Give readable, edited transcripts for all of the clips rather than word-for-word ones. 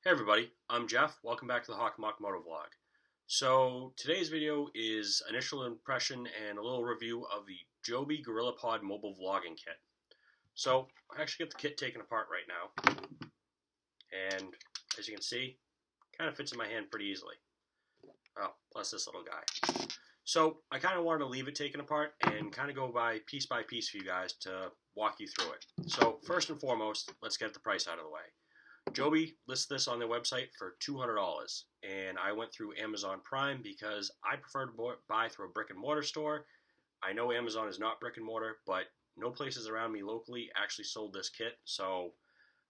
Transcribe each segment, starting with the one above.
Hey everybody, I'm Jeff. Welcome back to the Hawk Mock Moto Vlog. So today's video is initial impression and a little review of the Joby GorillaPod Mobile Vlogging Kit. So I actually got the kit taken apart right now, and as you can see, kind of fits in my hand pretty easily. Oh, plus this little guy. So I kind of wanted to leave it taken apart and kind of go by piece for you guys to walk you through it. So first and foremost, let's get the price out of the way. Joby lists this on their website for $200, and I went through Amazon Prime because I prefer to buy through a brick and mortar store. I know Amazon is not brick and mortar, but no places around me locally actually sold this kit, so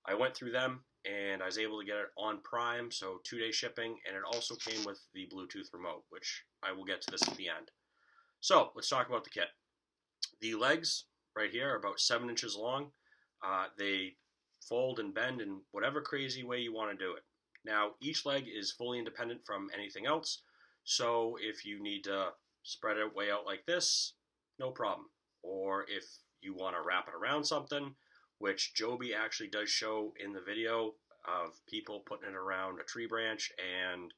I went through them and I was able to get it on Prime, so 2-day shipping, and it also came with the Bluetooth remote, which I will get to this at the end. So let's talk about the kit. The legs right here are about 7 inches long. They fold and bend in whatever crazy way you want to do it. Now, each leg is fully independent from anything else, so if you need to spread it way out like this, no problem. Or if you want to wrap it around something, which Joby actually does show in the video of people putting it around a tree branch and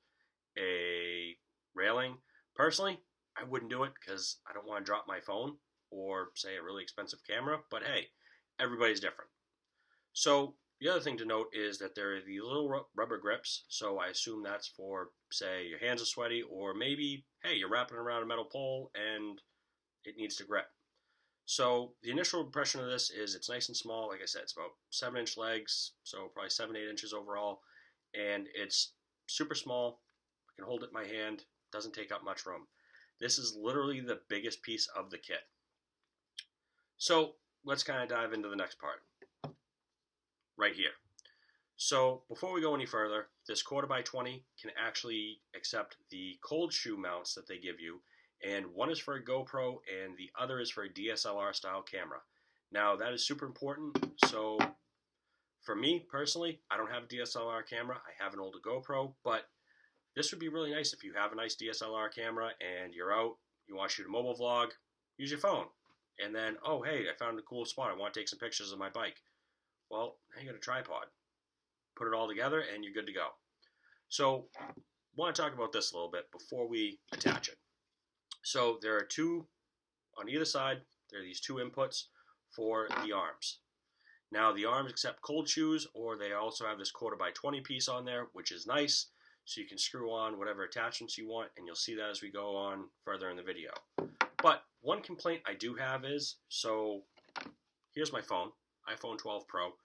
a railing. Personally, I wouldn't do it because I don't want to drop my phone or, say, a really expensive camera, but hey, everybody's different. So the other thing to note is that there are these little rubber grips, so I assume that's for, say, your hands are sweaty, or maybe, hey, you're wrapping around a metal pole and it needs to grip. So the initial impression of this is it's nice and small. Like I said, it's about 7-inch legs, so probably 7-8 inches overall, and it's super small. I can hold it in my hand, doesn't take up much room. This is literally the biggest piece of the kit. So let's kind of dive into the next part. Right here. So before we go any further, this 1/4x20 can actually accept the cold shoe mounts that they give you, and one is for a GoPro and the other is for a DSLR style camera. Now that is super important. So for me personally, I don't have a DSLR camera. I have an older GoPro, but this would be really nice if you have a nice DSLR camera and you're out, you want to shoot a mobile vlog, use your phone. And then, oh hey, I found a cool spot. I want to take some pictures of my bike. Well, now you got a tripod. Put it all together and you're good to go. So I want to talk about this a little bit before we attach it. So there are two on either side. There are these two inputs for the arms. Now the arms accept cold shoes, or they also have this 1/4x20 piece on there, which is nice. So you can screw on whatever attachments you want, and you'll see that as we go on further in the video. But one complaint I do have is, so here's my phone. iPhone 12 Pro,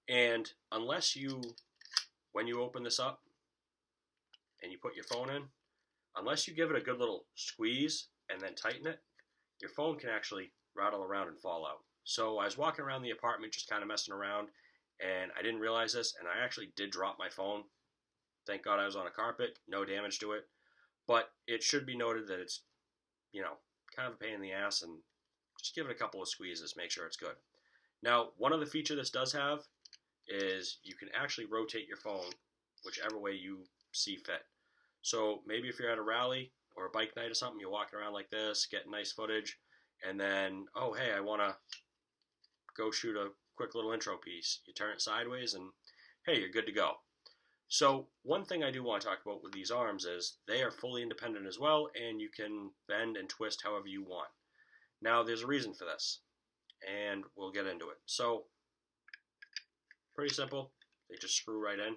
and unless you, when you open this up and you put your phone in, unless you give it a good little squeeze and then tighten it, your phone can actually rattle around and fall out. So I was walking around the apartment just kind of messing around, and I didn't realize this, and I actually did drop my phone. Thank God I was on a carpet, no damage to it, but it should be noted that it's, kind of a pain in the ass, and just give it a couple of squeezes, make sure it's good. Now, one other feature this does have is you can actually rotate your phone whichever way you see fit. So maybe if you're at a rally or a bike night or something, you're walking around like this, getting nice footage, and then, oh, hey, I want to go shoot a quick little intro piece. You turn it sideways and, hey, you're good to go. So one thing I do want to talk about with these arms is they are fully independent as well, and you can bend and twist however you want. Now, there's a reason for this, and we'll get into it. So, pretty simple. They just screw right in.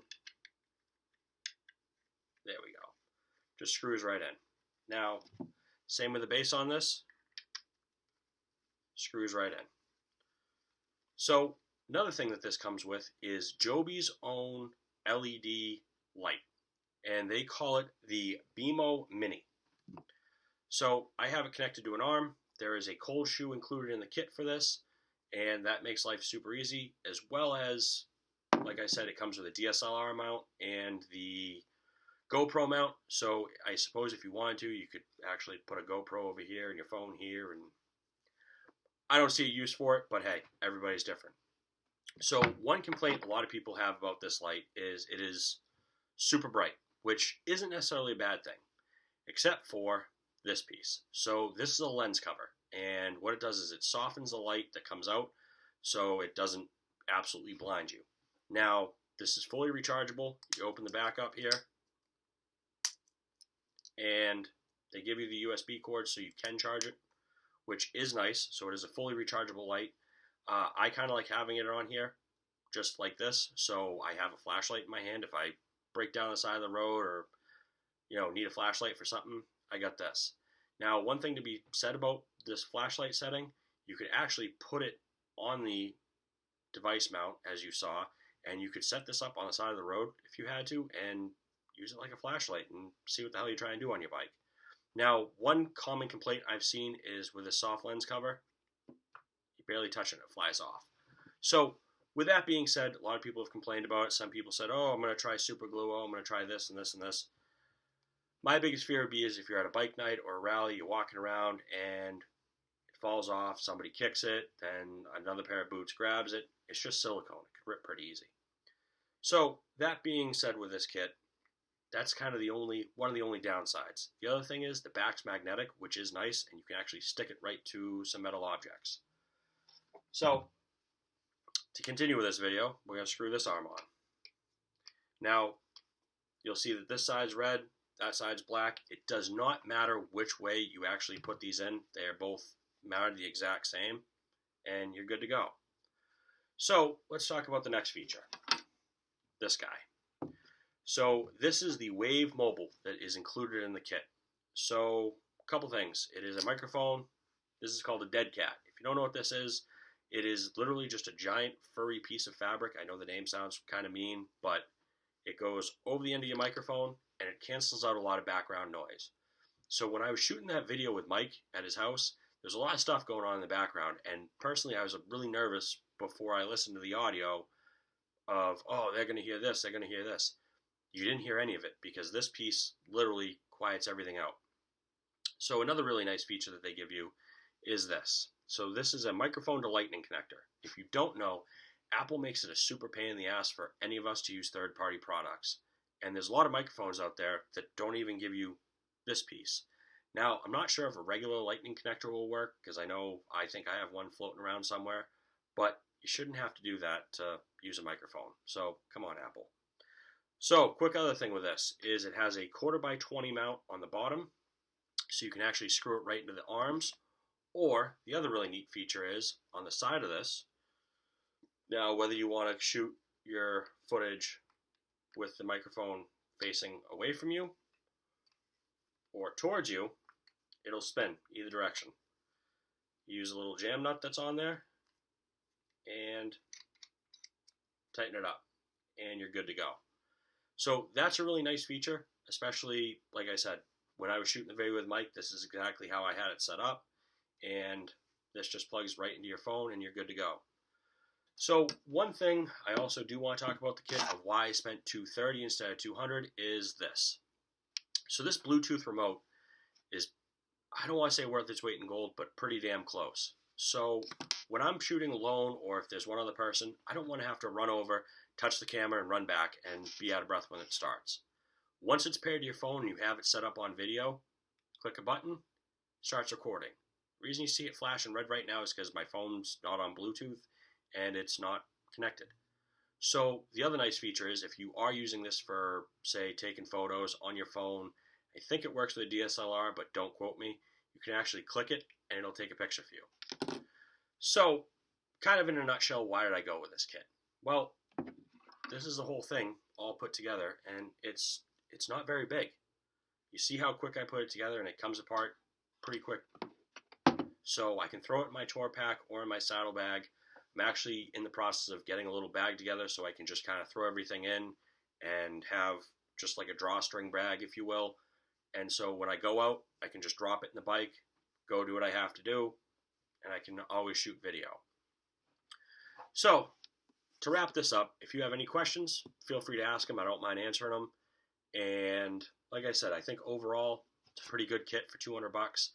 There we go. Just screws right in. Now, same with the base on this. Screws right in. So, another thing that this comes with is Joby's own LED light, and they call it the BMO Mini. So, I have it connected to an arm. There is a cold shoe included in the kit for this, and that makes life super easy, as well as, like I said, it comes with a DSLR mount and the GoPro mount. So I suppose if you wanted to, you could actually put a GoPro over here and your phone here, and I don't see a use for it, but hey, everybody's different. So one complaint a lot of people have about this light is it is super bright, which isn't necessarily a bad thing, except for this piece. So this is a lens cover, and what it does is it softens the light that comes out so it doesn't absolutely blind you. Now, This is fully rechargeable. You open the back up here, and they give you the USB cord so you can charge it, which is nice. So it is a fully rechargeable light. I kind of like having it on here just like this, so I have a flashlight in my hand. If I break down the side of the road or need a flashlight for something, I got this. Now, one thing to be said about this flashlight setting, you could actually put it on the device mount, as you saw, and you could set this up on the side of the road if you had to and use it like a flashlight and see what the hell you're trying to do on your bike. Now, one common complaint I've seen is with a soft lens cover, you barely touch it, it flies off. So with that being said, a lot of people have complained about it. Some people said, oh, I'm going to try super glue. Oh, I'm going to try this and this and this. My biggest fear would be is if you're at a bike night or a rally, you're walking around and it falls off, somebody kicks it, then another pair of boots grabs it. It's just silicone. It could rip pretty easy. So that being said with this kit, that's kind of one of the only downsides. The other thing is the back's magnetic, which is nice, and you can actually stick it right to some metal objects. So to continue with this video, we're going to screw this arm on. Now, you'll see that this side's red, that side's black. It does not matter which way you actually put these in. They are both mounted the exact same, and you're good to go. So let's talk about the next feature, this guy. So this is the Wave Mobile that is included in the kit. So a couple things. It is a microphone. This is called a dead cat. If you don't know what this is, it is literally just a giant furry piece of fabric. I know the name sounds kind of mean, but it goes over the end of your microphone and it cancels out a lot of background noise. So when I was shooting that video with Mike at his house, there's a lot of stuff going on in the background, and personally I was really nervous before I listened to the audio of, oh, they're going to hear this, they're going to hear this. You didn't hear any of it because this piece literally quiets everything out. So another really nice feature that they give you is this. So this is a microphone to lightning connector. If you don't know, Apple makes it a super pain in the ass for any of us to use third-party products. And there's a lot of microphones out there that don't even give you this piece. Now, I'm not sure if a regular lightning connector will work, because I think I have one floating around somewhere, but you shouldn't have to do that to use a microphone. So come on, Apple. So quick other thing with this is it has a 1/4x20 mount on the bottom, so you can actually screw it right into the arms. Or the other really neat feature is on the side of this. Now, whether you want to shoot your footage with the microphone facing away from you or towards you, it'll spin either direction. You use a little jam nut that's on there and tighten it up, and you're good to go. So that's a really nice feature, especially, like I said, when I was shooting the video with Mike, this is exactly how I had it set up, and this just plugs right into your phone and you're good to go. So one thing I also do want to talk about the kit of why I spent $230 instead of $200 is this. So this Bluetooth remote is, I don't want to say worth its weight in gold, but pretty damn close. So when I'm shooting alone or if there's one other person, I don't want to have to run over, touch the camera, and run back and be out of breath when it starts. Once it's paired to your phone and you have it set up on video, click a button, it starts recording. The reason you see it flashing red right now is because my phone's not on Bluetooth and it's not connected. So the other nice feature is if you are using this for, say, taking photos on your phone, I think it works with a DSLR, but don't quote me, you can actually click it and it'll take a picture for you. So kind of in a nutshell, why did I go with this kit? Well, this is the whole thing all put together, and it's not very big. You see how quick I put it together, and it comes apart pretty quick. So I can throw it in my tour pack or in my saddlebag. I'm actually in the process of getting a little bag together so I can just kind of throw everything in and have just like a drawstring bag, if you will. And so when I go out, I can just drop it in the bike, go do what I have to do, and I can always shoot video. So to wrap this up, if you have any questions, feel free to ask them. I don't mind answering them. And like I said, I think overall it's a pretty good kit for $200.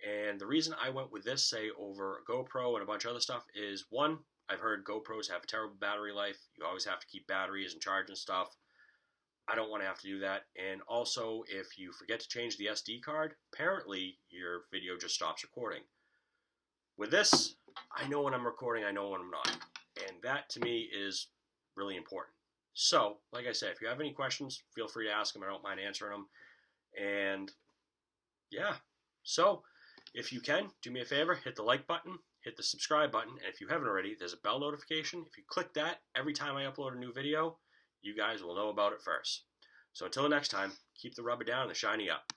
And the reason I went with this, say, over a GoPro and a bunch of other stuff is, one, I've heard GoPros have a terrible battery life. You always have to keep batteries and charging stuff. I don't want to have to do that. And also, if you forget to change the SD card, apparently your video just stops recording. With this, I know when I'm recording, I know when I'm not. And that, to me, is really important. So, like I said, if you have any questions, feel free to ask them. I don't mind answering them. And yeah, so if you can, do me a favor, hit the like button, hit the subscribe button, and if you haven't already, there's a bell notification. If you click that, every time I upload a new video, you guys will know about it first. So until next time, keep the rubber down and the shiny up.